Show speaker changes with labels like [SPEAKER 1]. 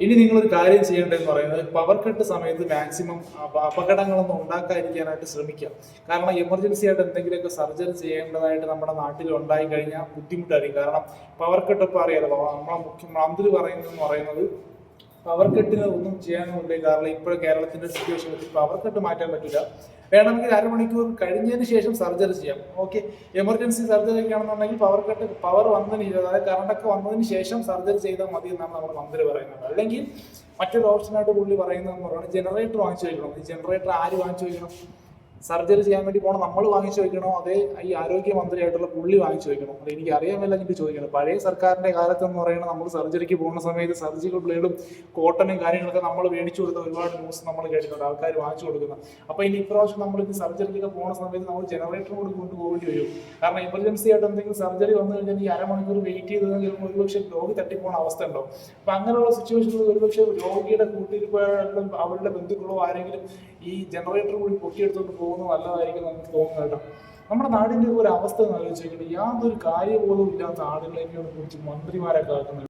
[SPEAKER 1] ഇനി നിങ്ങളൊരു കാര്യം ചെയ്യേണ്ടതെന്ന് പറയുന്നത് പവർ കട്ട് സമയത്ത് മാക്സിമം അപകടങ്ങളൊന്നും ഉണ്ടാക്കാതിരിക്കാനായിട്ട് ശ്രമിക്കുക. കാരണം എമർജൻസി ആയിട്ട് എന്തെങ്കിലുമൊക്കെ സർജറി ചെയ്യേണ്ടതായിട്ട് നമ്മുടെ നാട്ടിൽ ഉണ്ടായി കഴിഞ്ഞാൽ ബുദ്ധിമുട്ടായിരിക്കും. കാരണം പവർ കട്ട് ഇപ്പോൾ അറിയാലോ, നമ്മളെ മുഖ്യമന്ത്രി പറയുന്നത് പവർ കട്ടിന് ഒന്നും ചെയ്യാനുമില്ല. കാരണം ഇപ്പോഴും കേരളത്തിന്റെ സിറ്റുവേഷനിൽ പവർ കട്ട് മാറ്റാൻ പറ്റില്ല. വേണമെങ്കിൽ അരമണിക്കൂർ കഴിഞ്ഞതിന് ശേഷം സർജറി ചെയ്യാം. ഓക്കെ, എമർജൻസി സർജറി ഒക്കെ ആണെന്നുണ്ടെങ്കിൽ പവർ വന്നതിന്, അതായത് കറണ്ടൊക്കെ വന്നതിന് ശേഷം സർജറി ചെയ്താൽ മതി എന്നാണ് നമ്മുടെ മന്ത്രി പറയുന്നത്. അല്ലെങ്കിൽ മറ്റൊരു ഓപ്ഷനായിട്ട് പുള്ളി പറയുന്നതെന്ന് പറയുന്നത് ജനറേറ്റർ വാങ്ങിച്ചു വയ്ക്കണം. ഈ ജനറേറ്റർ ആര് വാങ്ങിച്ചു വയ്ക്കണം? സർജറി ചെയ്യാൻ വേണ്ടി പോകണം നമ്മൾ വാങ്ങിച്ചു വയ്ക്കണോ, അതേ ഈ ആരോഗ്യമന്ത്രിയായിട്ടുള്ള പുള്ളി വാങ്ങിച്ചു വയ്ക്കണോ? അത് എനിക്ക് അറിയാമല്ല, എനിക്ക് ചോദിക്കണം. പഴയ സർക്കാരിന്റെ കാലത്ത് എന്ന് പറയുന്നത് നമ്മൾ സർജറിക്ക് പോകുന്ന സമയത്ത് സർജിക്കൽ ബ്ലേഡും കോട്ടനും കാര്യങ്ങളൊക്കെ നമ്മൾ മേടിച്ചു കൊടുത്ത ഒരുപാട് ന്യൂസ് നമ്മൾ കേട്ടിട്ടുണ്ട്, ആൾക്കാർ വാങ്ങിച്ചു കൊടുക്കുന്നത്. അപ്പൊ ഇനി ഇപ്രാവശ്യം നമ്മൾ ഇത് സർജറിക്കൊക്കെ പോകുന്ന സമയത്ത് നമ്മൾ ജനറേറ്റർ കൂടി കൊണ്ടുപോകേണ്ടി വരും. കാരണം എമർജൻസി ആയിട്ട് എന്തെങ്കിലും സർജറി വന്നു കഴിഞ്ഞാൽ ഈ അരമണിക്കൂർ വെയിറ്റ് ചെയ്തതെങ്കിൽ ഒരുപക്ഷെ രോഗി തട്ടിപ്പോകുന്ന അവസ്ഥ ഉണ്ടാവും. അപ്പൊ അങ്ങനെയുള്ള സിറ്റുവേഷനിൽ ഒരുപക്ഷെ രോഗിയുടെ കൂട്ടിരിപ്പായാലും അവരുടെ ബന്ധുക്കളോ ആരെങ്കിലും ഈ ജനറേറ്റർ കൂടി പൊട്ടിയെടുത്തോണ്ട് പോകുന്നത് നല്ലതായിരിക്കും നമുക്ക് തോന്നുന്നു കേട്ടോ. നമ്മുടെ നാടിന്റെ ഒരു അവസ്ഥ ആലോചിച്ചിട്ട് യാതൊരു കാര്യബോധവും ഇല്ലാത്ത ആളുകളെയൊക്കെയാണ് കുറിച്ച് മന്ത്രിമാരൊക്കെ ആക്കുന്നത്.